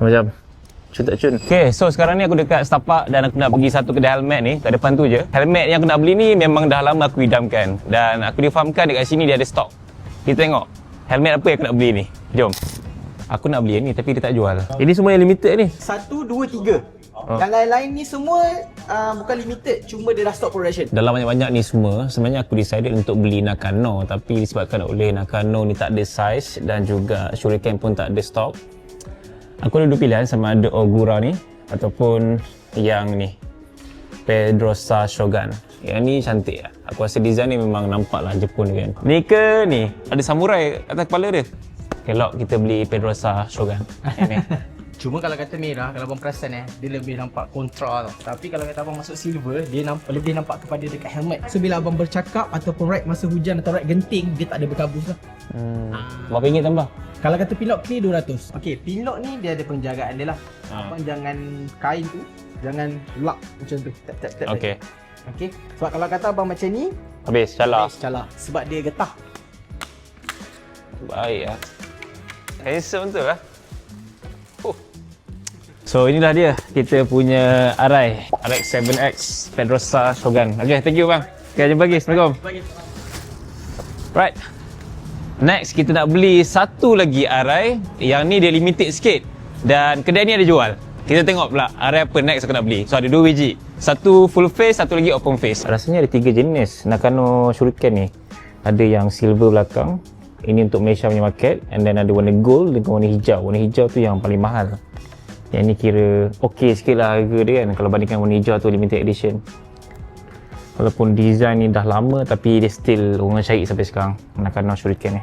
Macam cun tak cun. Okay, so sekarang ni aku dekat Setapak dan aku nak pergi satu kedai helmet ni. Kat depan tu je. Helmet yang aku nak beli ni memang dah lama aku idamkan. Dan aku difahamkan dekat sini dia ada stok. Kita tengok helmet apa yang aku nak beli ni. Jom. Aku nak beli ni tapi dia tak jual. Ini semua yang limited ni. 1, 2, 3. Yang lain-lain ni semua bukan limited, cuma dia dah stop production. Dalam banyak-banyak ni semua, sebenarnya aku decided untuk beli Nakano, tapi disebabkan oleh Nakano ni tak ada size dan juga Shuriken pun tak ada stok. Aku ada dua pilihan, sama ada Ogura ni ataupun yang ni, Pedrosa Shogun. Yang ni cantik lah. Aku rasa design ni memang nampak lah Jepun kan. Ni ke ni? Ada samurai atas kepala dia. Kelok kita beli Pedrosa Shogun. Yang ni. Cuma kalau kata merah, kalau abang perasan dia lebih nampak kontra tau. Tapi kalau kata abang masuk silver, dia lebih nampak kepada dekat helmet. So bila abang bercakap ataupun ride masa hujan atau ride genting, dia tak ada berkabus lah. Berapa ringgit tambah? Kalau kata pilot clear 200. Okey, pilot ni dia ada penjagaan dia lah. Abang jangan kain tu, jangan lock macam tu. Tap. Okey. Okey. Sebab kalau kata abang macam ni, Habis, calar. calar. Sebab dia getah. Baik lah. Handsome tu lah. So inilah dia kita punya Arai RX-7X Pedrosa Shogun. Okay, thank you bang. Okay, jumpa lagi. Assalamualaikum. Right. Next kita nak beli satu lagi Arai. Yang ni dia limited sikit. Dan kedai ni ada jual. Kita tengok pula Arai apa next aku nak beli. So ada dua biji. Satu full face, satu lagi open face. Rasanya ada tiga jenis Nakano Shuriken ni. Ada yang silver belakang. Ini untuk Malaysia punya market. And then ada warna gold dengan warna hijau. Warna hijau tu yang paling mahal. Yang ni kira okey sikit lah harga dia kan, kalau bandingkan warna hijau tu limited edition. Walaupun design ni dah lama tapi dia still orang cari sampai sekarang, Nakano Shuriken ni.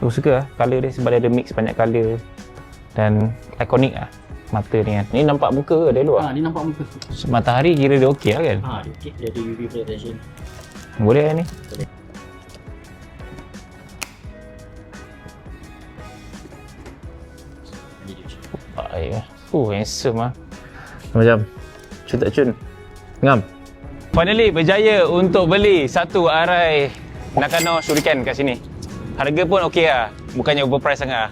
Aku suka lah colour dia sebab dia ada mix banyak colour dan ikonik lah mata ni kan. Ni nampak muka ke dari luar? Ni nampak muka. Matahari kira dia okey lah kan? Dia okey, dia ada UV protection. Boleh lah ni? Boleh. Baik lah. Handsome lah. Macam cun tak cun. Ngam. Finally berjaya untuk beli satu Arai Nakano Shuriken kat sini. Harga pun okey lah. Bukannya overpriced sangat lah.